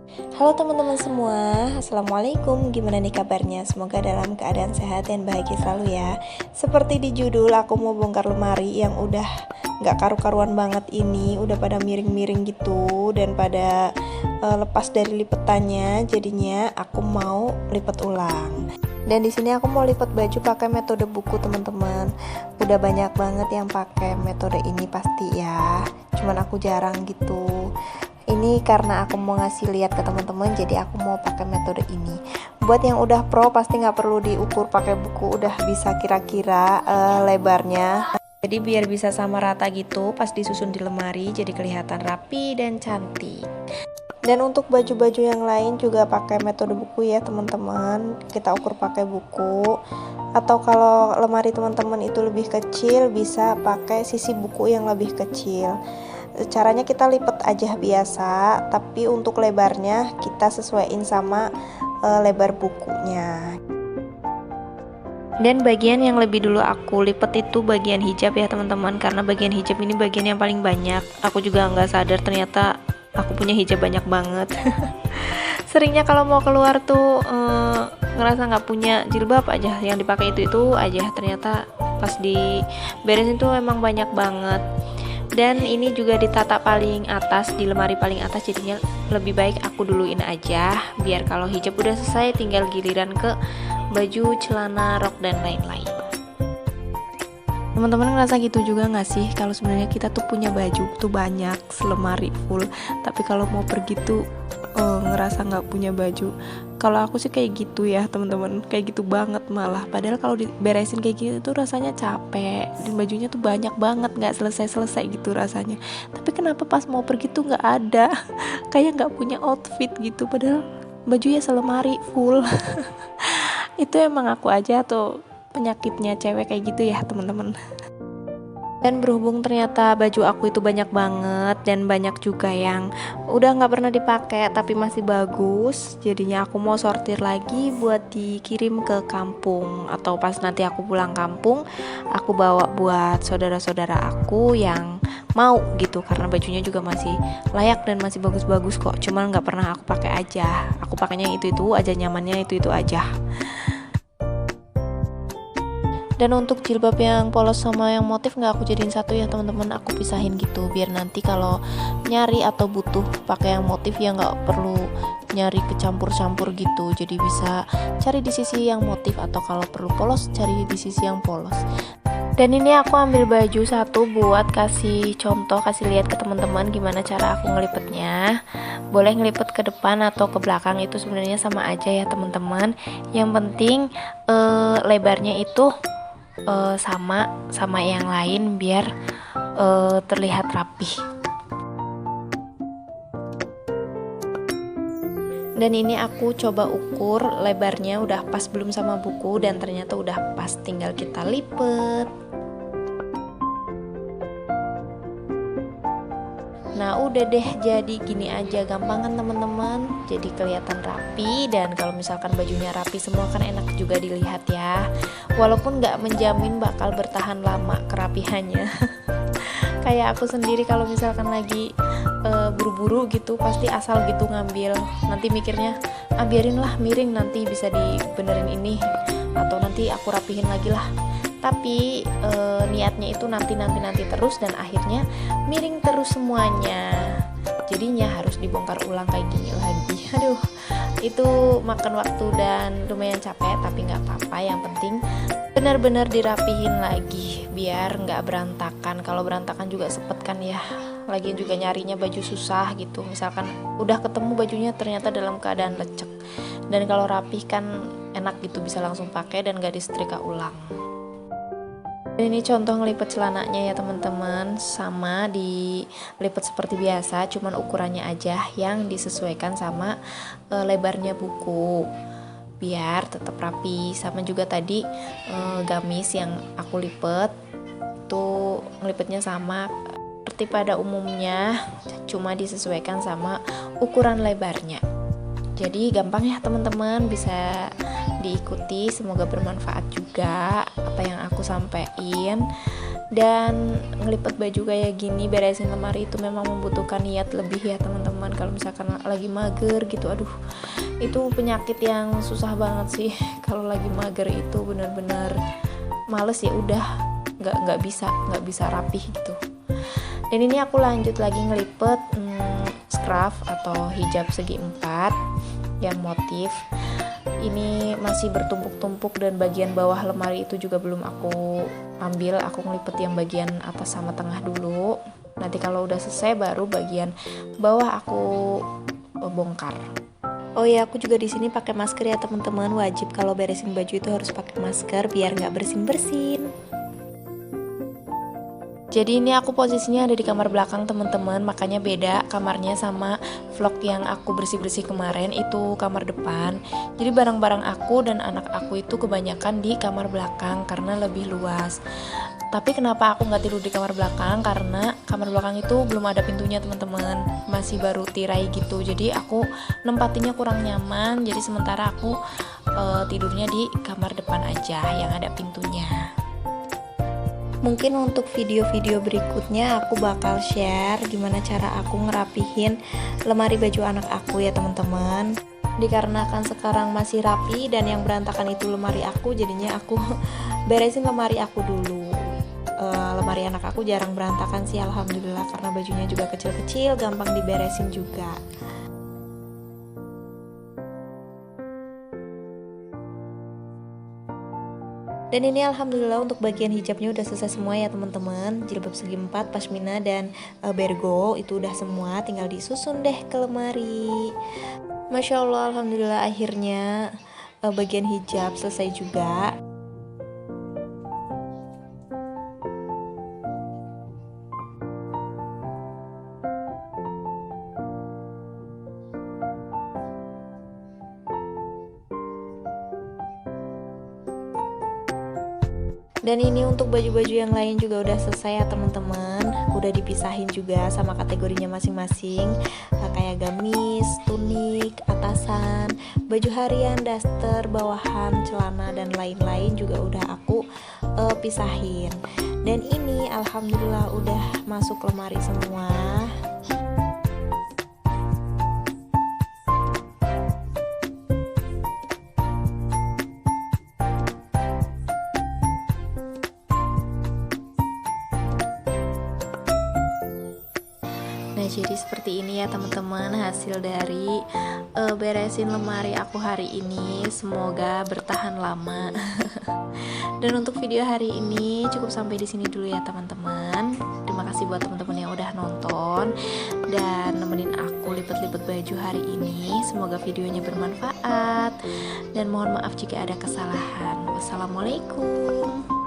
Halo teman-teman semua, Assalamualaikum. Gimana nih kabarnya? Semoga dalam keadaan sehat dan bahagia selalu ya. Seperti di judul, aku mau bongkar lemari yang udah gak karu-karuan banget ini. Udah pada miring-miring gitu dan pada lepas dari lipetannya. Jadinya aku mau lipat ulang. Dan di sini aku mau lipat baju pakai metode buku teman-teman. Udah banyak banget yang pakai metode ini pasti ya. Cuman aku jarang gitu. Ini karena aku mau ngasih lihat ke teman-teman, jadi aku mau pakai metode ini. Buat yang udah pro pasti nggak perlu diukur pakai buku, udah bisa kira-kira lebarnya. Jadi biar bisa sama rata gitu pas disusun di lemari, jadi kelihatan rapi dan cantik. Dan untuk baju-baju yang lain juga pakai metode buku ya teman-teman. Kita ukur pakai buku. Atau kalau lemari teman-teman itu lebih kecil, bisa pakai sisi buku yang lebih kecil. Caranya kita lipat aja biasa, tapi untuk lebarnya kita sesuaiin sama lebar bukunya. Dan bagian yang lebih dulu aku lipat itu bagian hijab ya teman-teman, karena bagian hijab ini bagian yang paling banyak. Aku juga nggak sadar ternyata aku punya hijab banyak banget. Seringnya kalau mau keluar tuh ngerasa nggak punya jilbab aja, yang dipakai itu aja. Ternyata pas diberesin tuh emang banyak banget. Dan ini juga ditata paling atas, di lemari paling atas, jadinya lebih baik aku duluin aja, biar kalau hijab udah selesai tinggal giliran ke baju, celana, rok, dan lain-lain. Teman-teman ngerasa gitu juga gak sih, kalau sebenarnya kita tuh punya baju tuh banyak, selemari full, tapi kalau mau pergi tuh ngerasa nggak punya baju. Kalau aku sih kayak gitu ya teman-teman, kayak gitu banget malah. Padahal kalau diberesin kayak gitu tuh rasanya capek, dan bajunya tuh banyak banget, nggak selesai gitu rasanya. Tapi kenapa pas mau pergi tuh nggak ada, kayak nggak punya outfit gitu, padahal bajunya selemari full. Itu emang aku aja tuh penyakitnya cewek kayak gitu ya teman-teman. Dan berhubung ternyata baju aku itu banyak banget dan banyak juga yang udah nggak pernah dipakai tapi masih bagus, jadinya aku mau sortir lagi buat dikirim ke kampung, atau pas nanti aku pulang kampung aku bawa buat saudara-saudara aku yang mau gitu, karena bajunya juga masih layak dan masih bagus-bagus kok, cuman nggak pernah aku pakai aja. Aku pakainya itu aja, nyamannya itu aja. Dan untuk jilbab yang polos sama yang motif nggak aku jadiin satu ya teman-teman, aku pisahin gitu biar nanti kalau nyari atau butuh pakai yang motif ya nggak perlu nyari kecampur-campur gitu, jadi bisa cari di sisi yang motif, atau kalau perlu polos cari di sisi yang polos. Dan ini aku ambil baju satu buat kasih contoh, kasih lihat ke teman-teman gimana cara aku ngelipetnya. Boleh ngelipet ke depan atau ke belakang, itu sebenarnya sama aja ya teman-teman. Yang penting lebarnya itu sama yang lain biar terlihat rapih. Dan ini aku coba ukur lebarnya udah pas belum sama buku, dan ternyata udah pas, tinggal kita lipet. Nah udah deh, jadi gini aja, gampang kan teman-teman, jadi kelihatan rapi. Dan kalau misalkan bajunya rapi semua kan enak juga dilihat ya, walaupun gak menjamin bakal bertahan lama kerapihannya. Kayak aku sendiri kalau misalkan lagi buru-buru gitu pasti asal gitu ngambil, nanti mikirnya biarin lah miring, nanti bisa dibenerin ini, atau nanti aku rapihin lagi lah. Tapi niatnya itu nanti terus, dan akhirnya miring terus semuanya, jadinya harus dibongkar ulang kayak gini lagi. Aduh, itu makan waktu dan lumayan capek, tapi nggak apa-apa, yang penting benar-benar dirapihin lagi biar nggak berantakan. Kalau berantakan juga sepet kan ya, lagian juga nyarinya baju susah gitu, misalkan udah ketemu bajunya ternyata dalam keadaan lecek. Dan kalau rapih kan enak gitu, bisa langsung pakai dan nggak disetrika ulang. Dan ini contoh ngelipet celananya ya teman-teman, sama dilipet seperti biasa, cuman ukurannya aja yang disesuaikan sama lebarnya buku biar tetap rapi. Sama juga tadi gamis yang aku lipet tuh ngelipetnya sama seperti pada umumnya, cuma disesuaikan sama ukuran lebarnya. Jadi gampang ya teman-teman, bisa diikuti, semoga bermanfaat juga apa yang aku sampaikan. Dan ngelipet baju kayak gini, beresin lemari itu memang membutuhkan niat lebih ya teman-teman. Kalau misalkan lagi mager gitu, aduh itu penyakit yang susah banget sih. Kalau lagi mager itu benar-benar males, ya udah nggak bisa rapih gitu. Dan ini aku lanjut lagi ngelipet scarf atau hijab segi 4 yang motif. Ini masih bertumpuk-tumpuk dan bagian bawah lemari itu juga belum aku ambil. Aku ngelipet yang bagian atas sama tengah dulu. Nanti kalau udah selesai baru bagian bawah aku bongkar. Oh ya, aku juga di sini pakai masker ya teman-teman. Wajib kalau beresin baju itu harus pakai masker biar nggak bersin-bersin. Jadi ini aku posisinya ada di kamar belakang teman-teman, makanya beda kamarnya sama vlog yang aku bersih-bersih kemarin, itu kamar depan. Jadi barang-barang aku dan anak aku itu kebanyakan di kamar belakang karena lebih luas. Tapi kenapa aku nggak tidur di kamar belakang? Karena kamar belakang itu belum ada pintunya teman-teman, masih baru tirai gitu. Jadi aku nempatinnya kurang nyaman. Jadi sementara aku tidurnya di kamar depan aja yang ada pintunya. Mungkin untuk video-video berikutnya aku bakal share gimana cara aku ngerapihin lemari baju anak aku ya teman-teman. Dikarenakan sekarang masih rapi dan yang berantakan itu lemari aku, jadinya aku beresin lemari aku dulu. Lemari anak aku jarang berantakan sih alhamdulillah, karena bajunya juga kecil-kecil, gampang diberesin juga. Dan ini alhamdulillah untuk bagian hijabnya udah selesai semua ya teman-teman. Jilbab segi 4, pashmina dan bergo itu udah semua, tinggal disusun deh ke lemari. Masya Allah, alhamdulillah akhirnya bagian hijab selesai juga. Dan ini untuk baju-baju yang lain juga udah selesai ya teman-teman. Udah dipisahin juga sama kategorinya masing-masing, kayak gamis, tunik, atasan, baju harian, daster, bawahan, celana dan lain-lain juga udah aku pisahin. Dan ini alhamdulillah udah masuk lemari semua. Nah, jadi seperti ini ya teman-teman hasil dari beresin lemari aku hari ini. Semoga bertahan lama. Dan untuk video hari ini cukup sampai di sini dulu ya teman-teman. Terima kasih buat teman-teman yang udah nonton dan nemenin aku lipet-lipet baju hari ini. Semoga videonya bermanfaat dan mohon maaf jika ada kesalahan. Wassalamualaikum.